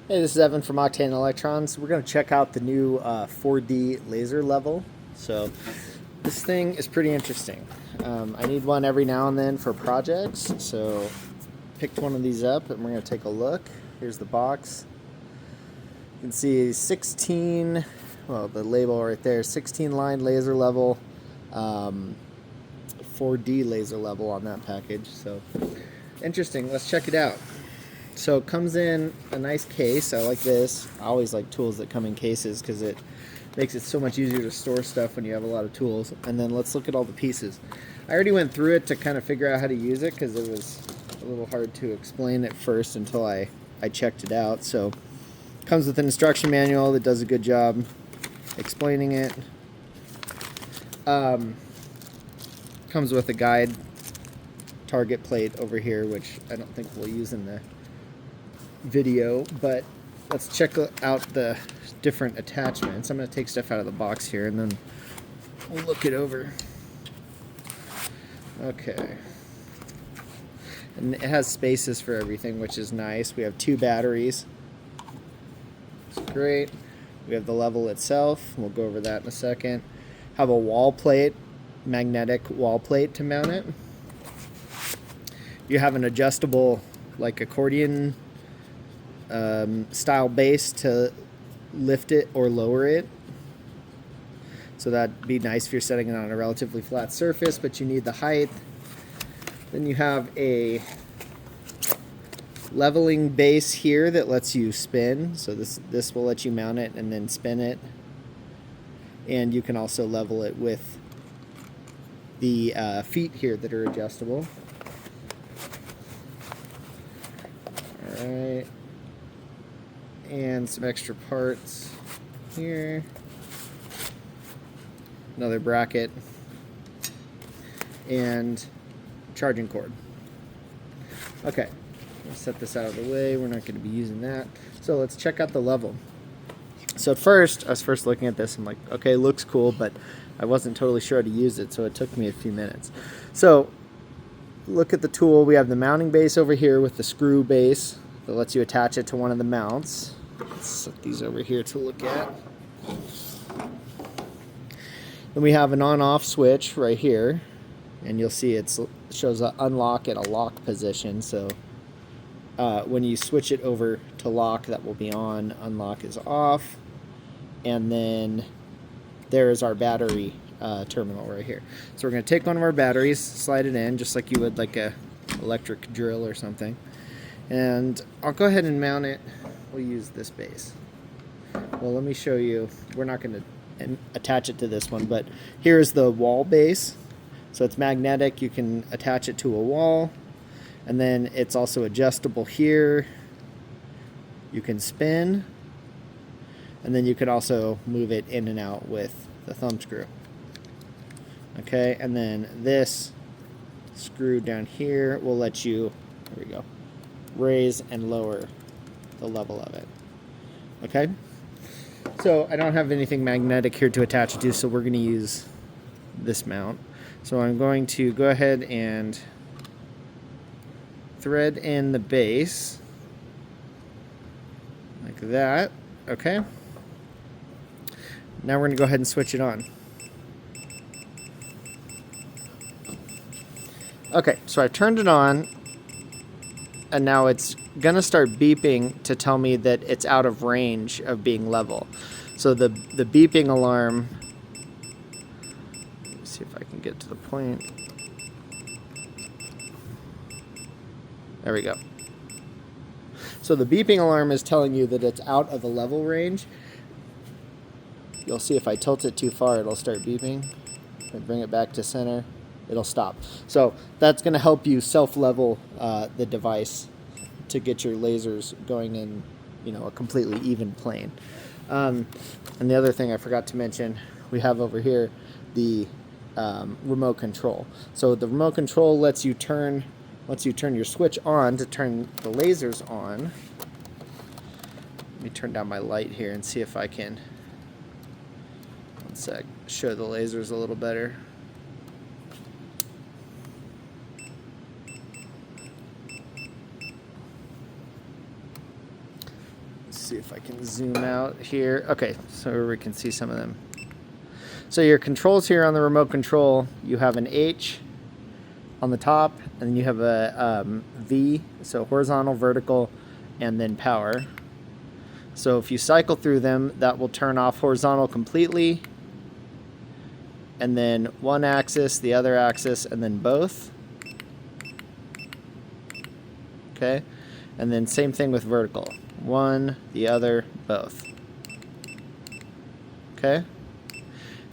Hey, this is Evan from Octane Electrons. We're going to check out the new 4D laser level. So this thing is pretty interesting. I need one every now and then for projects. So picked one of these up and we're going to take a look. Here's the box. You can see 16, well, the label right there, 16 line laser level, 4D laser level on that package. So interesting. Let's check it out. So it comes in a nice case. I like this. I always like tools that come in cases because it makes it so much easier to store stuff when you have a lot of tools. And then let's look at all the pieces. I already went through it to kind of figure out how to use it because it was a little hard to explain at first until I checked it out. So it comes with an instruction manual that does a good job explaining it. Comes with a guide target plate over here, which I don't think we'll use in the video, but let's check out the different attachments. I'm going to take stuff out of the box here and then we'll look it over. Okay. And it has spaces for everything, which is nice. We have 2 batteries. It's great. We have the level itself. We'll go over that in a second. Have a wall plate, magnetic wall plate to mount it. You have an adjustable, like accordion style base to lift it or lower it. So that'd be nice if you're setting it on a relatively flat surface, but you need the height. Then you have a leveling base here that lets you spin. So this will let you mount it and then spin it. And you can also level it with the feet here that are adjustable. All right. And some extra parts here. Another bracket. And charging cord. Okay, let's set this out of the way. We're not going to be using that. So let's check out the level. So at first, I was first looking at this. I'm like, okay, looks cool, but I wasn't totally sure how to use it, so it took me a few minutes. So look at the tool. We have the mounting base over here with the screw base that lets you attach it to one of the mounts. Let's set these over here to look at. Then we have an on-off switch right here, and you'll see it shows an unlock at a lock position. So when you switch it over to lock, that will be on. Unlock is off, and then there is our battery terminal right here. So we're going to take one of our batteries, slide it in, just like you would like a electric drill or something. And I'll go ahead and mount it. We'll use this base. Well, let me show you. We're not going to attach it to this one, but here's the wall base. So it's magnetic. You can attach it to a wall. And then it's also adjustable here. You can spin. And then you can also move it in and out with the thumb screw. Okay, and then this screw down here will let you, there we go, raise and lower the level of it. Okay, so I don't have anything magnetic here to attach it to, so we're going to use this mount. So I'm going to go ahead and thread in the base like that. Okay, now we're going to go ahead and switch it on. Okay, so I turned it on, and now it's gonna start beeping to tell me that it's out of range of being level. So the beeping alarm, let me see if I can get to the point. There we go. So the beeping alarm is telling you that it's out of the level range. You'll see if I tilt it too far, it'll start beeping. If I bring it back to center, it'll stop. So that's going to help you self-level the device to get your lasers going in, a completely even plane. And the other thing I forgot to mention, we have over here the remote control. So the remote control lets you turn your switch on to turn the lasers on. Let me turn down my light here and see if I can, one sec, show the lasers a little better. Let's see if I can zoom out here. Okay, so we can see some of them. So your controls here on the remote control, you have an H on the top, and then you have a V, so horizontal, vertical, and then power. So if you cycle through them, that will turn off horizontal completely, and then one axis, the other axis, and then both. Okay, and then same thing with vertical. One, the other, both. Okay,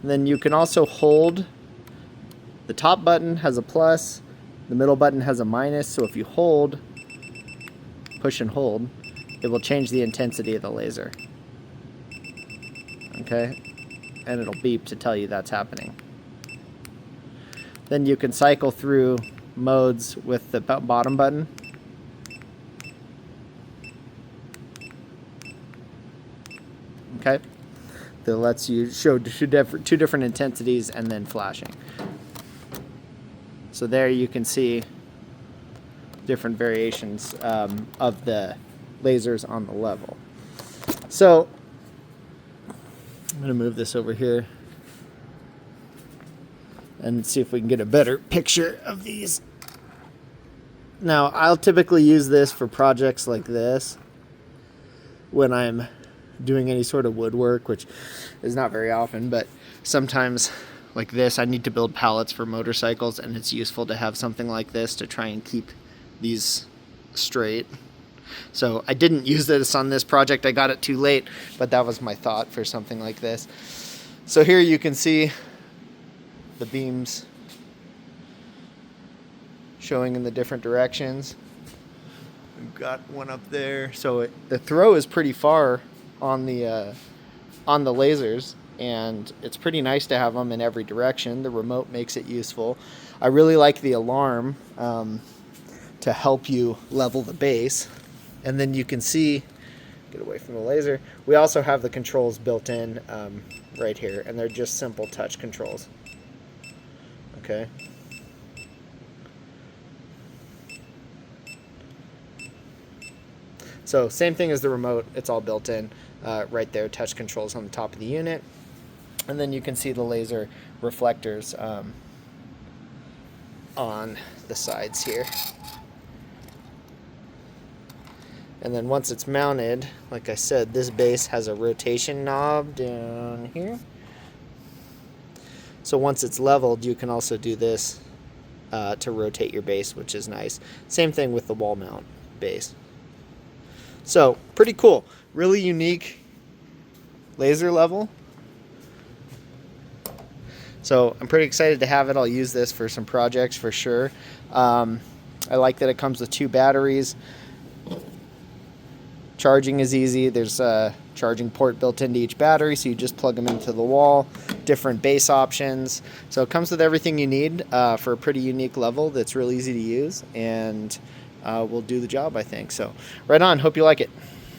and then you can also hold. The top button has a plus, the middle button has a minus, so if you hold, push and hold, it will change the intensity of the laser. Okay, and it'll beep to tell you that's happening. Then you can cycle through modes with the bottom button. Okay, that lets you show two different intensities and then flashing. So there you can see different variations of the lasers on the level. So I'm going to move this over here and see if we can get a better picture of these. Now, I'll typically use this for projects like this when I'm doing any sort of woodwork, which is not very often, but sometimes like this, I need to build pallets for motorcycles, and it's useful to have something like this to try and keep these straight. So I didn't use this on this project. I got it too late, but that was my thought for something like this. So here you can see the beams showing in the different directions. We've got one up there. So the throw is pretty far on the lasers, and it's pretty nice to have them in every direction. The remote makes it useful. I really like the alarm to help you level the base. And then you can see, get away from the laser, we also have the controls built in right here, and they're just simple touch controls. Okay. So same thing as the remote, it's all built in right there, touch controls on the top of the unit. And then you can see the laser reflectors on the sides here. And then once it's mounted, like I said, this base has a rotation knob down here. So once it's leveled, you can also do this to rotate your base, which is nice. Same thing with the wall mount base. So pretty cool, really unique laser level. So I'm pretty excited to have it. I'll use this for some projects for sure. I like that it comes with 2 batteries. Charging is easy. There's a charging port built into each battery, so you just plug them into the wall. Different base options. So it comes with everything you need for a pretty unique level that's real easy to use, and will do the job, I think. So right on. Hope you like it.